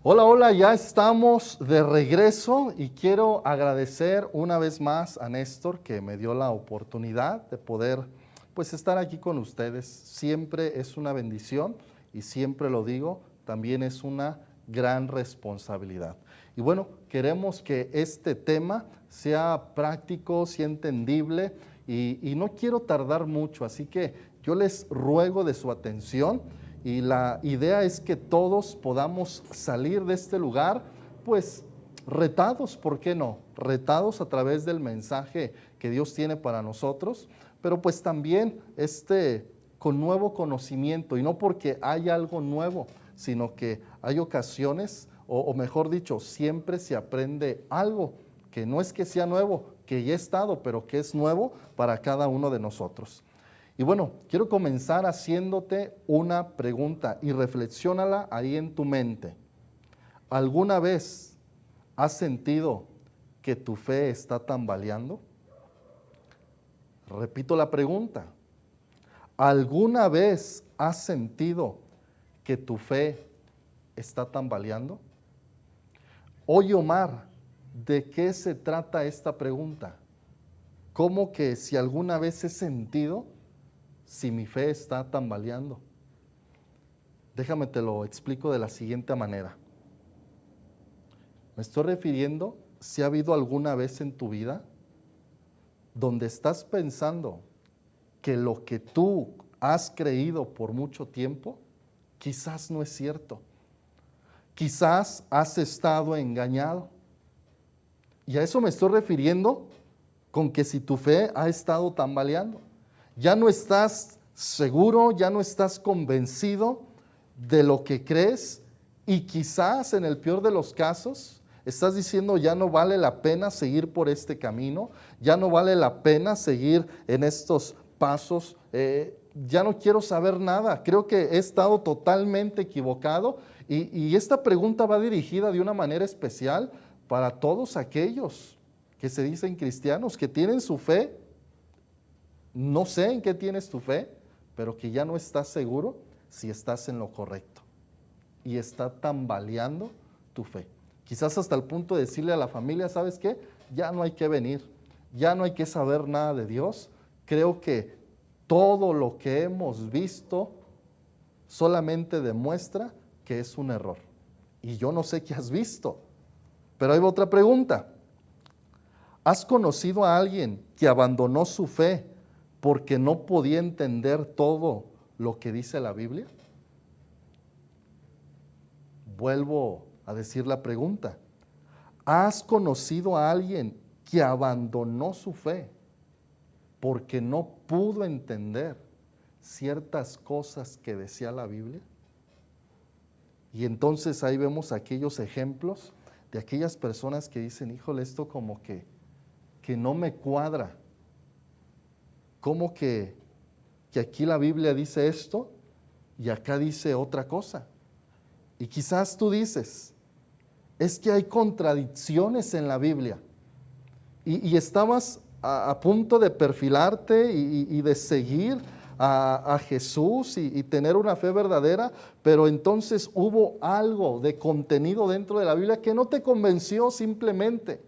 Hola, hola, ya estamos de regreso y quiero agradecer una vez más a Néstor que me dio la oportunidad de poder pues estar aquí con ustedes. Siempre es una bendición y siempre lo digo, también es una gran responsabilidad. Y bueno, queremos que este tema sea práctico, sea entendible y no quiero tardar mucho, así que yo les ruego de su atención. Y la idea es que todos podamos salir de este lugar, pues retados, ¿por qué no? Retados a través del mensaje que Dios tiene para nosotros, pero pues también con nuevo conocimiento, y no porque hay algo nuevo, sino que hay ocasiones, o mejor dicho, siempre se aprende algo que no es que sea nuevo, que ya ha estado, pero que es nuevo para cada uno de nosotros. Y bueno, quiero comenzar haciéndote una pregunta y reflexiónala ahí en tu mente. ¿Alguna vez has sentido que tu fe está tambaleando? Repito la pregunta. ¿Alguna vez has sentido que tu fe está tambaleando? Oye, Omar, ¿de qué se trata esta pregunta? ¿Cómo que si alguna vez he sentido si mi fe está tambaleando? Déjame te lo explico de la siguiente manera. Me estoy refiriendo si ha habido alguna vez en tu vida donde estás pensando que lo que tú has creído por mucho tiempo quizás no es cierto. Quizás has estado engañado. Y a eso me estoy refiriendo con que si tu fe ha estado tambaleando, ya no estás seguro, ya no estás convencido de lo que crees y quizás en el peor de los casos estás diciendo ya no vale la pena seguir por este camino, ya no vale la pena seguir en estos pasos, ya no quiero saber nada, creo que he estado totalmente equivocado y esta pregunta va dirigida de una manera especial para todos aquellos que se dicen cristianos, que tienen su fe, no sé en qué tienes tu fe, pero que ya no estás seguro si estás en lo correcto y está tambaleando tu fe. Quizás hasta el punto de decirle a la familia, ¿sabes qué? Ya no hay que venir, ya no hay que saber nada de Dios. Creo que todo lo que hemos visto solamente demuestra que es un error. Y yo no sé qué has visto, pero hay otra pregunta. ¿Has conocido a alguien que abandonó su fe porque no podía entender todo lo que dice la Biblia? Vuelvo a decir la pregunta. ¿Has conocido a alguien que abandonó su fe porque no pudo entender ciertas cosas que decía la Biblia? Y entonces ahí vemos aquellos ejemplos de aquellas personas que dicen, híjole, esto como que no me cuadra. ¿Cómo que aquí la Biblia dice esto y acá dice otra cosa? Y quizás tú dices, es que hay contradicciones en la Biblia. Y estabas a punto de perfilarte y de seguir a Jesús y tener una fe verdadera, pero entonces hubo algo de contenido dentro de la Biblia que no te convenció simplemente,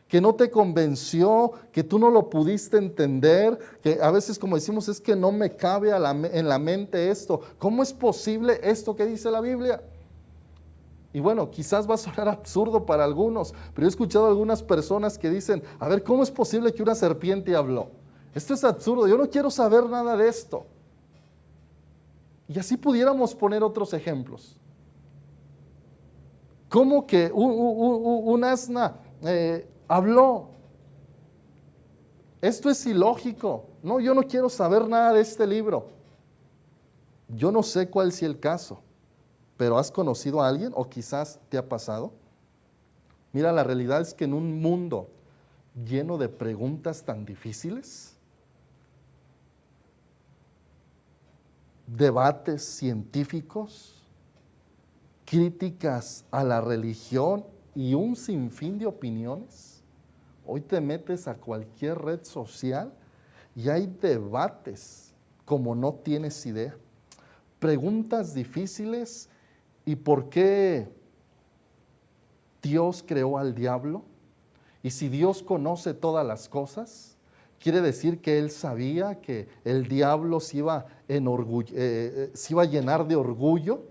que no te convenció, que tú no lo pudiste entender, que a veces como decimos es que no me cabe en la mente esto. ¿Cómo es posible esto que dice la Biblia? Y bueno, quizás va a sonar absurdo para algunos, pero he escuchado a algunas personas que dicen, a ver, ¿cómo es posible que una serpiente habló? Esto es absurdo, yo no quiero saber nada de esto. Y así pudiéramos poner otros ejemplos. ¿Cómo que un asna habló? Esto es ilógico. No, yo no quiero saber nada de este libro. Yo no sé cuál sea el caso, pero ¿has conocido a alguien o quizás te ha pasado? Mira, la realidad es que en un mundo lleno de preguntas tan difíciles, debates científicos, críticas a la religión y un sinfín de opiniones, hoy te metes a cualquier red social y hay debates como no tienes idea. Preguntas difíciles y ¿por qué Dios creó al diablo, y si Dios conoce todas las cosas, quiere decir que Él sabía que el diablo se iba a llenar de orgullo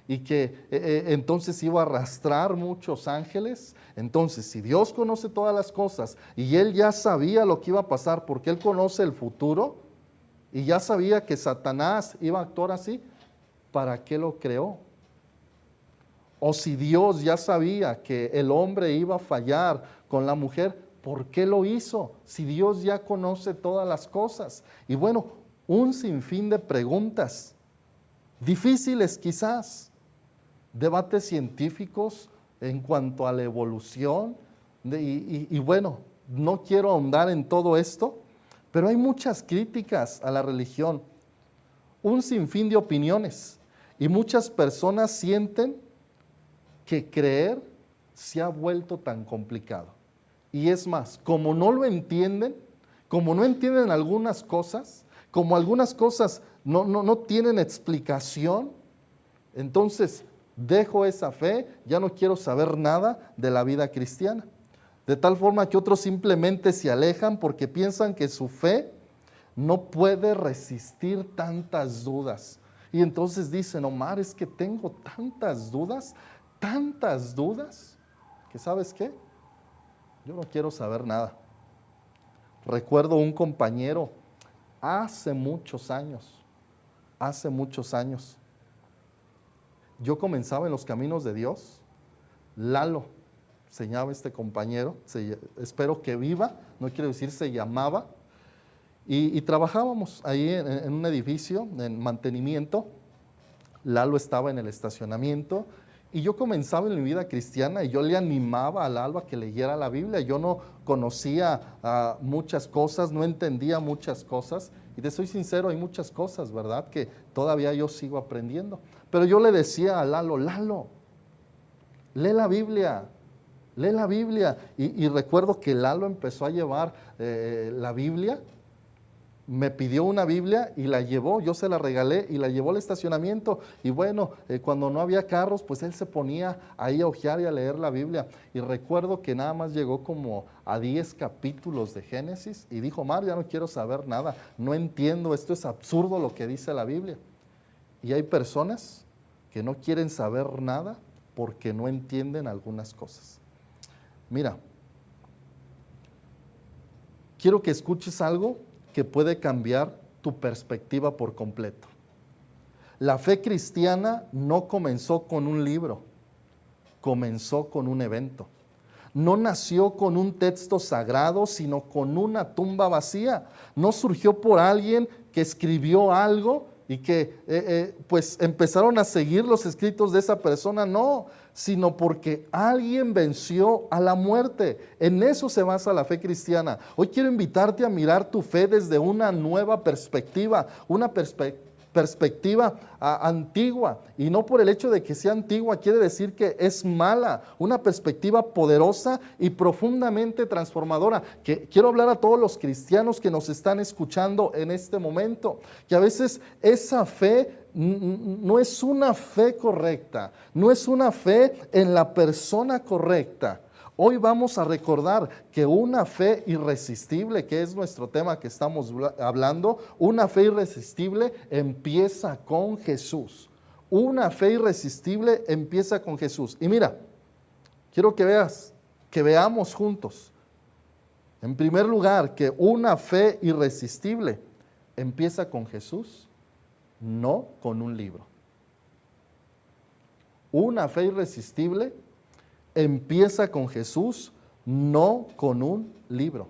y que entonces iba a arrastrar muchos ángeles. Entonces, si Dios conoce todas las cosas y Él ya sabía lo que iba a pasar porque Él conoce el futuro y ya sabía que Satanás iba a actuar así, ¿para qué lo creó? O si Dios ya sabía que el hombre iba a fallar con la mujer, ¿por qué lo hizo? Si Dios ya conoce todas las cosas. Y bueno, un sinfín de preguntas, difíciles quizás, debates científicos en cuanto a la evolución. Y bueno, no quiero ahondar en todo esto, pero hay muchas críticas a la religión, un sinfín de opiniones. Y muchas personas sienten que creer se ha vuelto tan complicado. Y es más, como no lo entienden, como no entienden algunas cosas, como algunas cosas no tienen explicación, entonces dejo esa fe, ya no quiero saber nada de la vida cristiana. De tal forma que otros simplemente se alejan porque piensan que su fe no puede resistir tantas dudas. Y entonces dicen, Omar, es que tengo tantas dudas, que ¿sabes qué? Yo no quiero saber nada. Recuerdo un compañero hace muchos años, yo comenzaba en los caminos de Dios. Lalo se llamaba este compañero, espero que viva, no quiero decir se llamaba, y trabajábamos ahí en un edificio en mantenimiento. Lalo estaba en el estacionamiento y yo comenzaba en mi vida cristiana y yo le animaba a Lalo a que leyera la Biblia. Yo no conocía muchas cosas, no entendía muchas cosas, y te soy sincero, hay muchas cosas, ¿verdad?, que todavía yo sigo aprendiendo. Pero yo le decía a Lalo, lee la Biblia, lee la Biblia. Y recuerdo que Lalo empezó a llevar la Biblia. Me pidió una Biblia y la llevó, yo se la regalé y la llevó al estacionamiento. Y bueno, cuando no había carros, pues él se ponía ahí a hojear y a leer la Biblia. Y recuerdo que nada más llegó como a 10 capítulos de Génesis y dijo, Mar, ya no quiero saber nada, no entiendo, esto es absurdo lo que dice la Biblia. Y hay personas que no quieren saber nada porque no entienden algunas cosas. Mira, quiero que escuches algo que puede cambiar tu perspectiva por completo. La fe cristiana no comenzó con un libro, comenzó con un evento. No nació con un texto sagrado, sino con una tumba vacía. No surgió por alguien que escribió algo y que pues empezaron a seguir los escritos de esa persona, no, sino porque alguien venció a la muerte. En eso se basa la fe cristiana. Hoy quiero invitarte a mirar tu fe desde una nueva perspectiva, una perspectiva antigua, y no por el hecho de que sea antigua quiere decir que es mala, una perspectiva poderosa y profundamente transformadora. Que quiero hablar a todos los cristianos que nos están escuchando en este momento, que a veces esa fe no es una fe correcta, no es una fe en la persona correcta. Hoy vamos a recordar que una fe irresistible, que es nuestro tema que estamos hablando, una fe irresistible empieza con Jesús. Una fe irresistible empieza con Jesús. Y mira, quiero que veamos juntos, en primer lugar, que una fe irresistible empieza con Jesús, no con un libro. Una fe irresistible empieza con Jesús, no con un libro.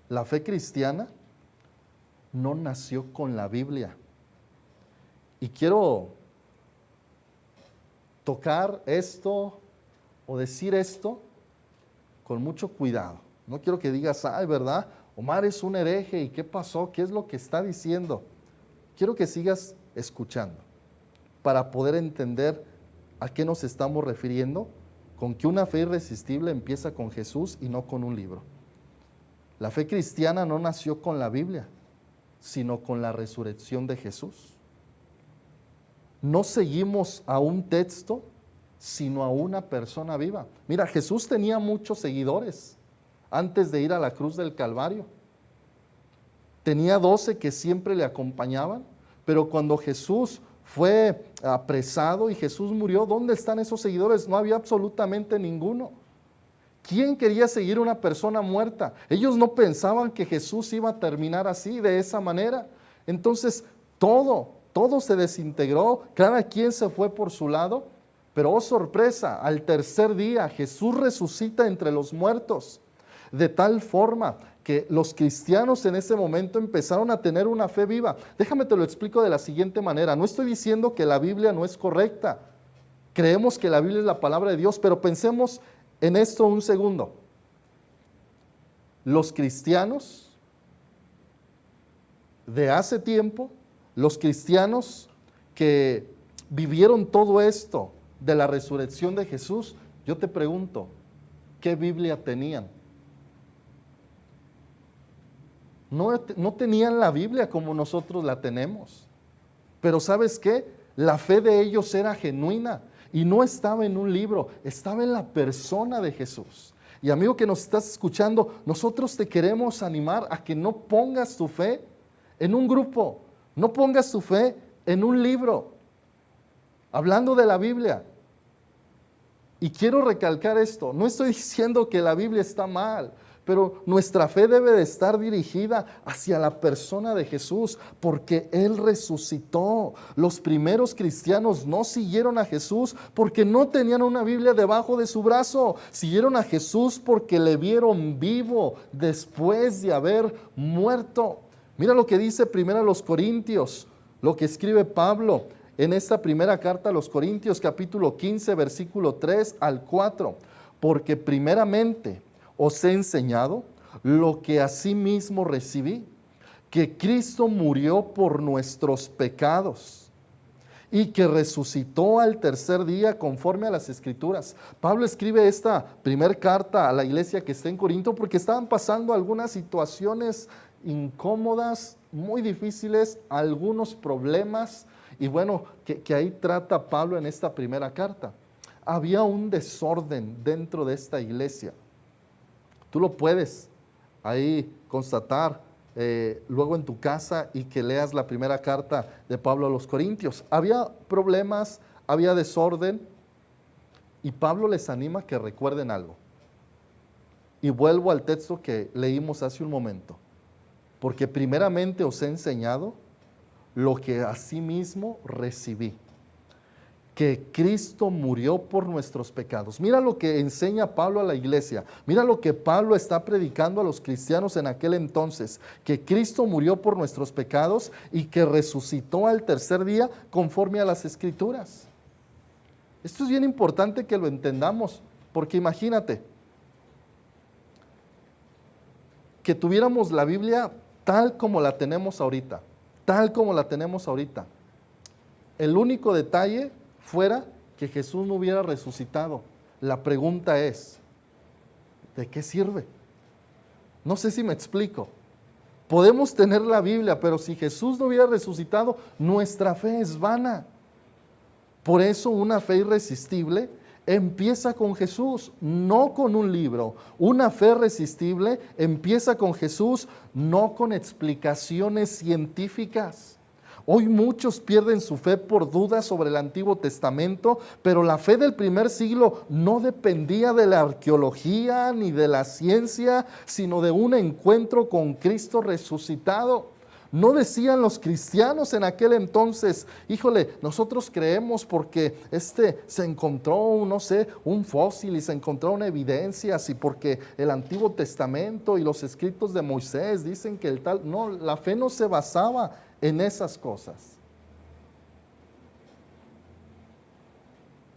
La fe cristiana no nació con la Biblia. Y quiero tocar esto o decir esto con mucho cuidado. No quiero que digas, ay, ¿verdad? Omar es un hereje, ¿y qué pasó? ¿Qué es lo que está diciendo? Quiero que sigas escuchando para poder entender ¿a qué nos estamos refiriendo? Con que una fe irresistible empieza con Jesús y no con un libro. La fe cristiana no nació con la Biblia, sino con la resurrección de Jesús. No seguimos a un texto, sino a una persona viva. Mira, Jesús tenía muchos seguidores antes de ir a la cruz del Calvario. Tenía 12 que siempre le acompañaban, pero cuando Jesús fue apresado y Jesús murió, ¿dónde están esos seguidores? No había absolutamente ninguno. ¿Quién quería seguir a una persona muerta? Ellos no pensaban que Jesús iba a terminar así, de esa manera. Entonces, todo se desintegró, cada quien se fue por su lado, pero oh sorpresa, al tercer día Jesús resucita entre los muertos, de tal forma que los cristianos en ese momento empezaron a tener una fe viva. Déjame te lo explico de la siguiente manera. No estoy diciendo que la Biblia no es correcta. Creemos que la Biblia es la palabra de Dios, pero pensemos en esto un segundo. Los cristianos de hace tiempo, los cristianos que vivieron todo esto de la resurrección de Jesús, yo te pregunto, ¿qué Biblia tenían? No tenían la Biblia como nosotros la tenemos. Pero ¿sabes qué? La fe de ellos era genuina y no estaba en un libro, estaba en la persona de Jesús. Y amigo que nos estás escuchando, nosotros te queremos animar a que no pongas tu fe en un grupo, no pongas tu fe en un libro. Hablando de la Biblia. Y quiero recalcar esto, no estoy diciendo que la Biblia está mal, pero nuestra fe debe de estar dirigida hacia la persona de Jesús, porque Él resucitó. Los primeros cristianos no siguieron a Jesús porque no tenían una Biblia debajo de su brazo. Siguieron a Jesús porque le vieron vivo después de haber muerto. Mira lo que dice primero a los Corintios, lo que escribe Pablo en esta primera carta a los Corintios, capítulo 15, versículo 3 al 4. Porque primeramente os he enseñado lo que asimismo recibí, que Cristo murió por nuestros pecados y que resucitó al tercer día conforme a las Escrituras. Pablo escribe esta primera carta a la iglesia que está en Corinto porque estaban pasando algunas situaciones incómodas, muy difíciles, algunos problemas, y bueno, que ahí trata Pablo en esta primera carta. Había un desorden dentro de esta iglesia. Tú lo puedes ahí constatar luego en tu casa y que leas la primera carta de Pablo a los Corintios. Había problemas, había desorden, y Pablo les anima a que recuerden algo. Y vuelvo al texto que leímos hace un momento. Porque primeramente os he enseñado lo que asimismo recibí, que Cristo murió por nuestros pecados. Mira lo que enseña Pablo a la iglesia. Mira lo que Pablo está predicando a los cristianos en aquel entonces, que Cristo murió por nuestros pecados y que resucitó al tercer día conforme a las Escrituras. Esto es bien importante que lo entendamos, porque imagínate que tuviéramos la Biblia tal como la tenemos ahorita, tal como la tenemos ahorita. El único detalle fuera que Jesús no hubiera resucitado. La pregunta es, ¿de qué sirve? No sé si me explico. Podemos tener la Biblia, pero si Jesús no hubiera resucitado, nuestra fe es vana. Por eso una fe irresistible empieza con Jesús, no con un libro. Una fe irresistible empieza con Jesús, no con explicaciones científicas. Hoy muchos pierden su fe por dudas sobre el Antiguo Testamento, pero la fe del primer siglo no dependía de la arqueología ni de la ciencia, sino de un encuentro con Cristo resucitado. No decían los cristianos en aquel entonces, híjole, nosotros creemos porque se encontró, no sé, un fósil y se encontraron evidencias y porque el Antiguo Testamento y los escritos de Moisés dicen que el tal. No, la fe no se basaba en esas cosas.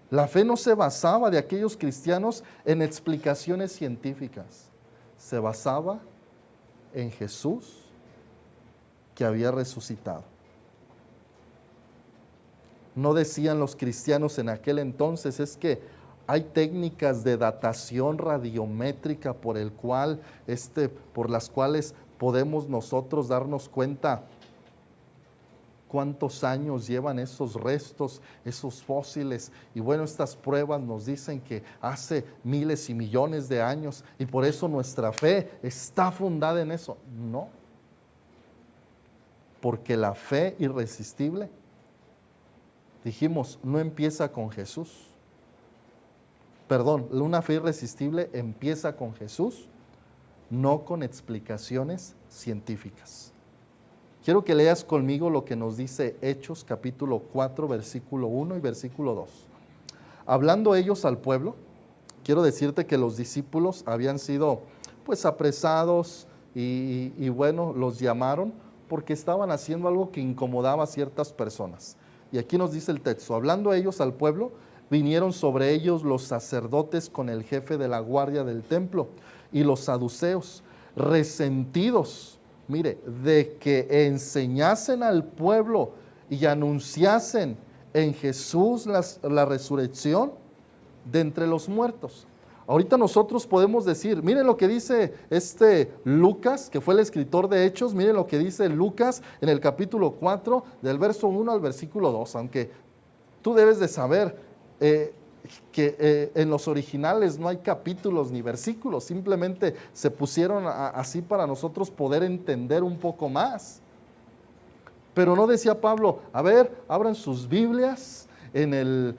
La fe no se basaba de aquellos cristianos en explicaciones científicas. Se basaba en Jesús que había resucitado. No decían los cristianos en aquel entonces, es que hay técnicas de datación radiométrica por las cuales podemos nosotros darnos cuenta cuántos años llevan esos restos, esos fósiles. Y bueno, estas pruebas nos dicen que hace miles y millones de años y por eso nuestra fe está fundada en eso. No, porque la fe irresistible, dijimos, no empieza con Jesús. Perdón, una fe irresistible empieza con Jesús, no con explicaciones científicas. Quiero que leas conmigo lo que nos dice Hechos capítulo 4, versículo 1 y versículo 2. Hablando ellos al pueblo, quiero decirte que los discípulos habían sido pues apresados y bueno, los llamaron porque estaban haciendo algo que incomodaba a ciertas personas. Y aquí nos dice el texto, hablando ellos al pueblo, vinieron sobre ellos los sacerdotes con el jefe de la guardia del templo y los saduceos, resentidos, mire, de que enseñasen al pueblo y anunciasen en Jesús la resurrección de entre los muertos. Ahorita nosotros podemos decir, miren lo que dice Lucas, que fue el escritor de Hechos, miren lo que dice Lucas en el capítulo 4, del verso 1 al versículo 2, aunque tú debes de saber que en los originales no hay capítulos ni versículos, simplemente se pusieron así para nosotros poder entender un poco más. Pero no decía Pablo, a ver, abran sus Biblias en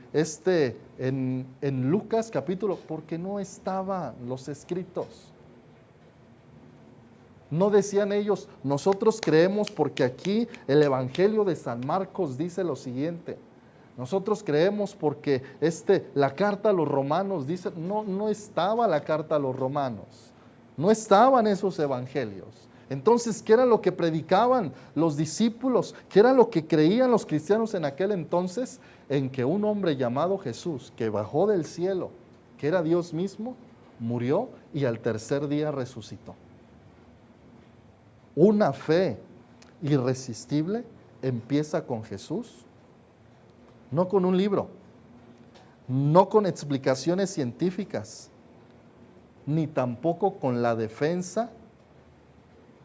Lucas capítulo, porque no estaban los escritos. No decían ellos, nosotros creemos porque aquí el Evangelio de San Marcos dice lo siguiente. Nosotros creemos porque la carta a los romanos dice, no estaba la carta a los romanos, no estaban esos evangelios. Entonces, ¿qué era lo que predicaban los discípulos? ¿Qué era lo que creían los cristianos en aquel entonces? En que un hombre llamado Jesús, que bajó del cielo, que era Dios mismo, murió y al tercer día resucitó. Una fe irresistible empieza con Jesús, no con un libro, no con explicaciones científicas, ni tampoco con la defensa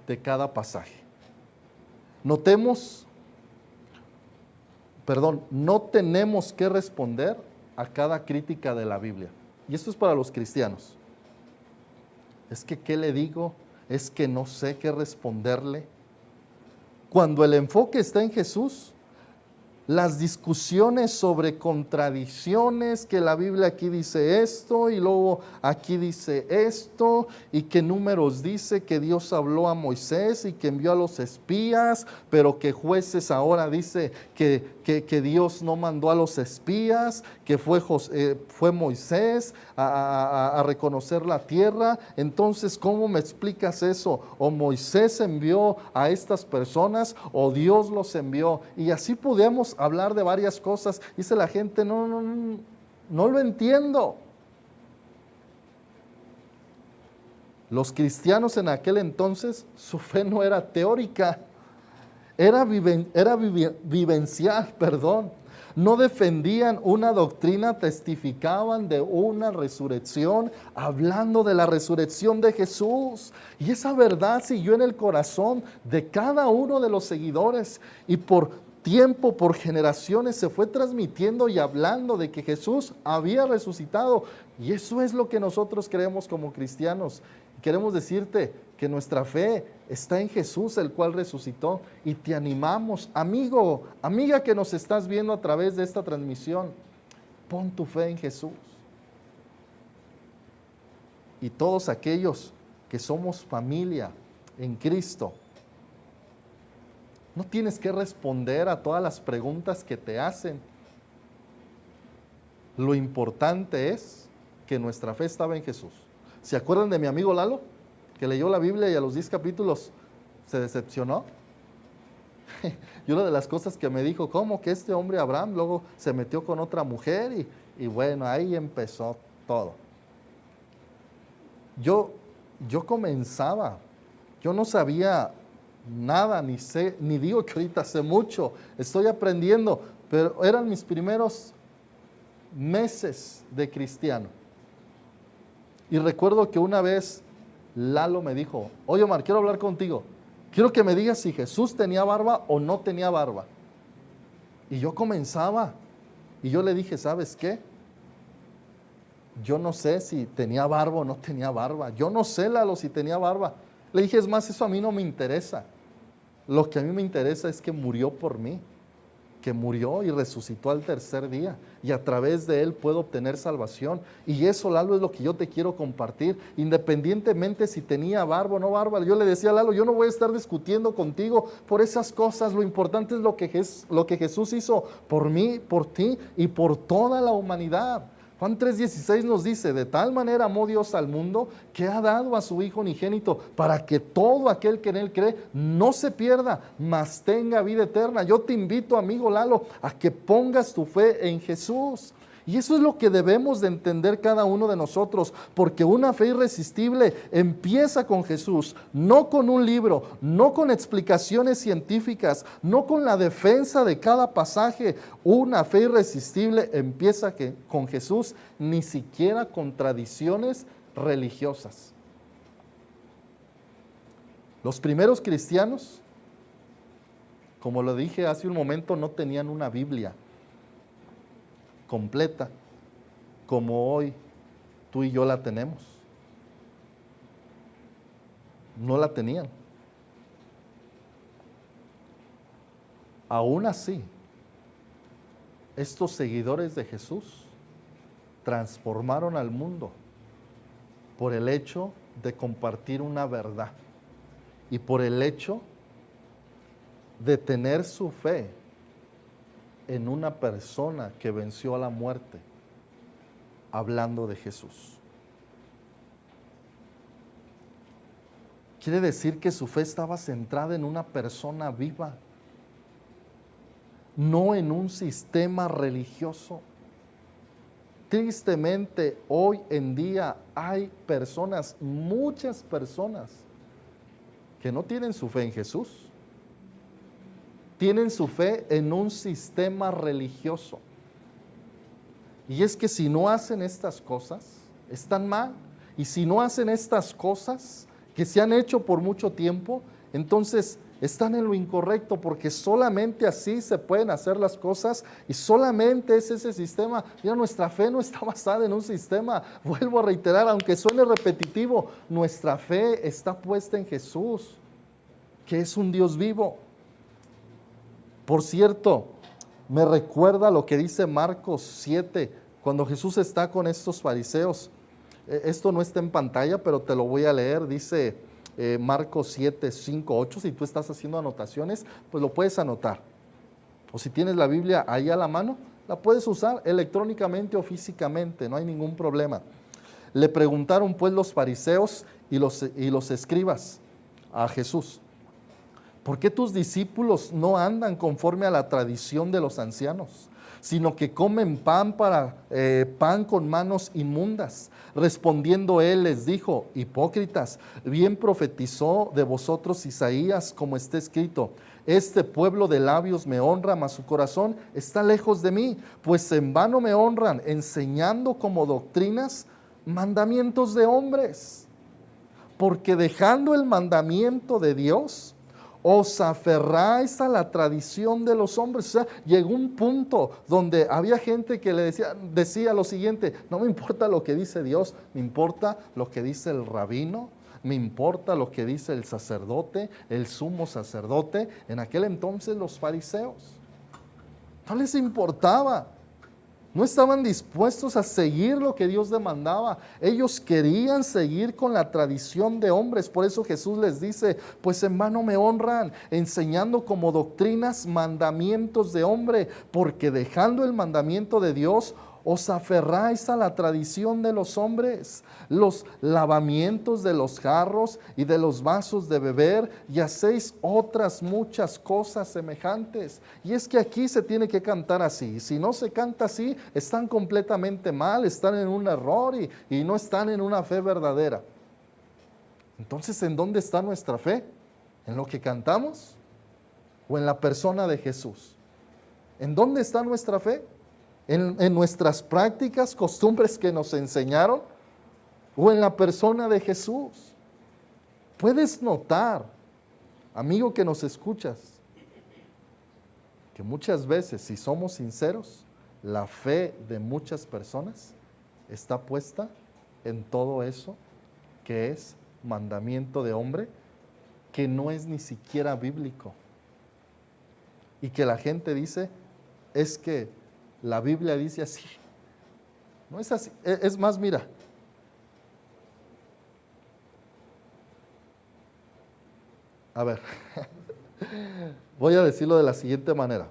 de cada pasaje. No tenemos que responder a cada crítica de la Biblia. Y esto es para los cristianos. Es que, ¿qué le digo? Es que no sé qué responderle. Cuando el enfoque está en Jesús, las discusiones sobre contradicciones, que la Biblia aquí dice esto y luego aquí dice esto, y que Números dice que Dios habló a Moisés y que envió a los espías, pero que Jueces ahora dice que Dios no mandó a los espías, que fue Moisés a reconocer la tierra. Entonces, ¿cómo me explicas eso? ¿O Moisés envió a estas personas o Dios los envió? Y así podemos hablar de varias cosas. Dice la gente, no lo entiendo. Los cristianos en aquel entonces, su fe no era teórica, era vivencial, No defendían una doctrina, testificaban de una resurrección, hablando de la resurrección de Jesús. Y esa verdad siguió en el corazón de cada uno de los seguidores y por tiempo, por generaciones se fue transmitiendo y hablando de que Jesús había resucitado. Y eso es lo que nosotros creemos como cristianos. Queremos decirte que nuestra fe está en Jesús, el cual resucitó, y te animamos, amigo, amiga que nos estás viendo a través de esta transmisión, pon tu fe en Jesús. Y todos aquellos que somos familia en Cristo, no tienes que responder a todas las preguntas que te hacen. Lo importante es que nuestra fe estaba en Jesús. ¿Se acuerdan de mi amigo Lalo? Que leyó la Biblia y a los 10 capítulos se decepcionó. Y una de las cosas que me dijo, ¿cómo que este hombre Abraham luego se metió con otra mujer? Y bueno, ahí empezó todo. Yo comenzaba, yo no sabía nada, ni digo que ahorita sé mucho, estoy aprendiendo, pero eran mis primeros meses de cristiano. Y recuerdo que una vez Lalo me dijo, oye Omar, quiero hablar contigo, quiero que me digas si Jesús tenía barba o no tenía barba. Y yo comenzaba, y yo le dije, ¿sabes qué? Yo no sé si tenía barba o no tenía barba. Yo no sé, Lalo, si tenía barba. Le dije, es más, eso a mí no me interesa. Lo que a mí me interesa es que murió por mí, que murió y resucitó al tercer día, y a través de él puedo obtener salvación. Y eso, Lalo, es lo que yo te quiero compartir, independientemente si tenía barba o no barba. Yo le decía a Lalo, yo no voy a estar discutiendo contigo por esas cosas. Lo importante es lo que Jesús hizo por mí, por ti y por toda la humanidad. Juan 3:16 nos dice, de tal manera amó Dios al mundo que ha dado a su Hijo unigénito para que todo aquel que en él cree no se pierda, mas tenga vida eterna. Yo te invito, amigo Lalo, a que pongas tu fe en Jesús. Y eso es lo que debemos de entender cada uno de nosotros, porque una fe irresistible empieza con Jesús, no con un libro, no con explicaciones científicas, no con la defensa de cada pasaje. Una fe irresistible empieza con Jesús, ni siquiera con tradiciones religiosas. Los primeros cristianos, como lo dije hace un momento, no tenían una Biblia completa, como hoy tú y yo la tenemos. No la tenían. Aún así, estos seguidores de Jesús transformaron al mundo por el hecho de compartir una verdad y por el hecho de tener su fe en una persona que venció a la muerte, hablando de Jesús. Quiere decir que su fe estaba centrada en una persona viva, no en un sistema religioso. Tristemente, hoy en día hay personas, muchas personas, que no tienen su fe en Jesús. Tienen su fe en un sistema religioso. Y es que si no hacen estas cosas, están mal. Y si no hacen estas cosas que se han hecho por mucho tiempo, entonces están en lo incorrecto, porque solamente así se pueden hacer las cosas y solamente es ese sistema. Mira, nuestra fe no está basada en un sistema. Vuelvo a reiterar, aunque suene repetitivo, nuestra fe está puesta en Jesús, que es un Dios vivo. Por cierto, me recuerda lo que dice Marcos 7, cuando Jesús está con estos fariseos. Esto no está en pantalla, pero te lo voy a leer. Dice Marcos 7, 5, 8. Si tú estás haciendo anotaciones, pues lo puedes anotar. O si tienes la Biblia ahí a la mano, la puedes usar electrónicamente o físicamente, no hay ningún problema. Le preguntaron pues los fariseos y los escribas a Jesús: ¿por qué tus discípulos no andan conforme a la tradición de los ancianos, sino que comen pan con manos inmundas? Respondiendo él les dijo: hipócritas, bien profetizó de vosotros Isaías, como está escrito: este pueblo de labios me honra, mas su corazón está lejos de mí, pues en vano me honran, enseñando como doctrinas mandamientos de hombres. Porque dejando el mandamiento de Dios, os aferráis a la tradición de los hombres. O sea, llegó un punto donde había gente que le decía lo siguiente: no me importa lo que dice Dios, me importa lo que dice el rabino, me importa lo que dice el sacerdote, el sumo sacerdote. En aquel entonces los fariseos, no les importaba. No estaban dispuestos a seguir lo que Dios demandaba. Ellos querían seguir con la tradición de hombres. Por eso Jesús les dice: pues en vano me honran, enseñando como doctrinas mandamientos de hombre, porque dejando el mandamiento de Dios, os aferráis a la tradición de los hombres, los lavamientos de los jarros y de los vasos de beber, y hacéis otras muchas cosas semejantes. Y es que aquí se tiene que cantar así. Si no se canta así, están completamente mal, están en un error y no están en una fe verdadera. Entonces, ¿en dónde está nuestra fe? ¿En lo que cantamos o en la persona de Jesús? ¿En dónde está nuestra fe? ¿En nuestras prácticas, costumbres que nos enseñaron, o en la persona de Jesús? Puedes notar, amigo que nos escuchas, Porque muchas veces, si somos sinceros, la fe de muchas personas está puesta en todo eso que es mandamiento de hombre, que no es ni siquiera bíblico. Y que la gente dice, es que la Biblia dice así. No es así. Es más, mira, a ver, voy a decirlo de la siguiente manera.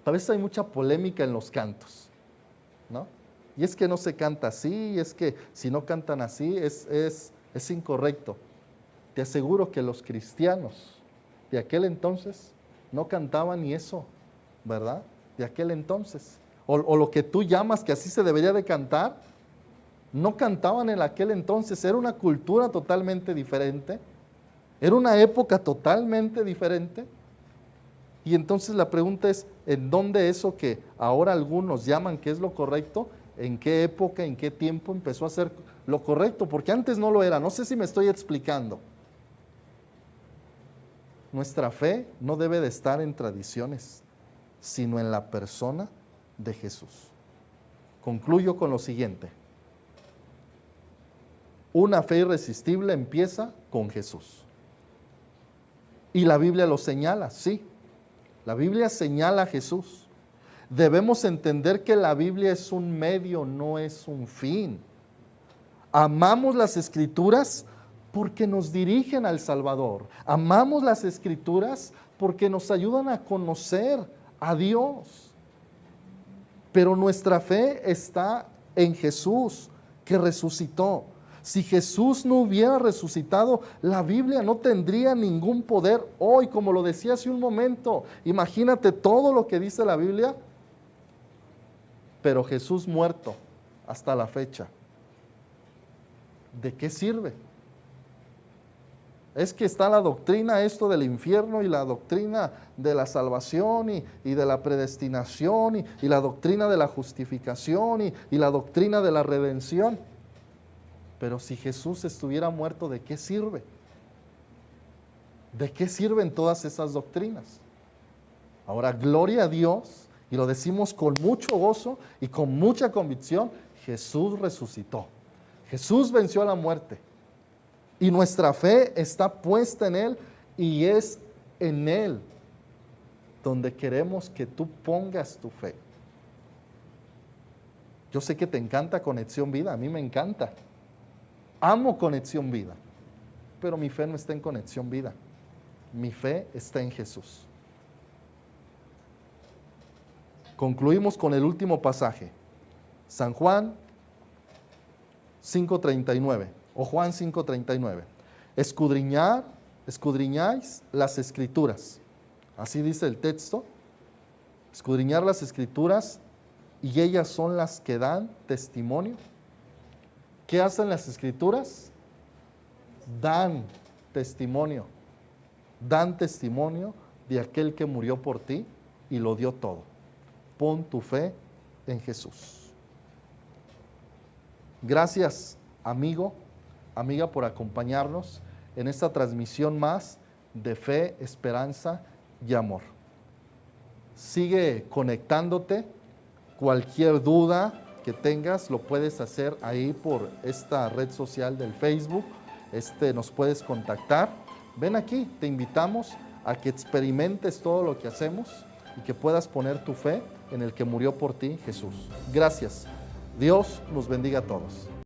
A veces hay mucha polémica en los cantos, ¿no? Y es que no se canta así, y es que si no cantan así es incorrecto. Te aseguro que los cristianos de aquel entonces no cantaban ni eso, ¿verdad? De aquel entonces. O lo que tú llamas que así se debería de cantar, no cantaban en aquel entonces. Era una cultura totalmente diferente. Era una época totalmente diferente. Y entonces la pregunta es, ¿en dónde eso que ahora algunos llaman que es lo correcto, en qué época, en qué tiempo empezó a ser lo correcto? Porque antes no lo era. No sé si me estoy explicando. Nuestra fe no debe de estar en tradiciones, sino en la persona de Jesús. Concluyo con lo siguiente. Una fe irresistible empieza con Jesús. Y la Biblia lo señala, sí. La Biblia señala a Jesús. Debemos entender que la Biblia es un medio, no es un fin. Amamos las Escrituras porque nos dirigen al Salvador. Amamos las Escrituras porque nos ayudan a conocer a Dios. Pero nuestra fe está en Jesús, que resucitó. Si Jesús no hubiera resucitado, la Biblia no tendría ningún poder hoy, como lo decía hace un momento. Imagínate todo lo que dice la Biblia, pero Jesús muerto hasta la fecha. ¿De qué sirve? Es que está la doctrina esto del infierno y la doctrina de la salvación y de la predestinación y la doctrina de la justificación y la doctrina de la redención. Pero si Jesús estuviera muerto, ¿de qué sirve? ¿De qué sirven todas esas doctrinas? Ahora, gloria a Dios, y lo decimos con mucho gozo y con mucha convicción, Jesús resucitó. Jesús venció a la muerte. Y nuestra fe está puesta en Él y es en Él donde queremos que tú pongas tu fe. Yo sé que te encanta Conexión Vida, a mí me encanta. Amo Conexión Vida, pero mi fe no está en Conexión Vida. Mi fe está en Jesús. Concluimos con el último pasaje. San Juan 5:39 o Juan 5:39. Escudriñáis las Escrituras. Así dice el texto. Escudriñar las Escrituras y ellas son las que dan testimonio. ¿Qué hacen las Escrituras? Dan testimonio. Dan testimonio de aquel que murió por ti y lo dio todo. Pon tu fe en Jesús. Gracias, amigo, amiga, por acompañarnos en esta transmisión más de fe, esperanza y amor. Sigue conectándote. Cualquier duda que tengas lo puedes hacer ahí por esta red social del Facebook. Nos puedes contactar. Ven aquí, te invitamos a que experimentes todo lo que hacemos y que puedas poner tu fe en el que murió por ti, Jesús. Gracias. Dios nos bendiga a todos.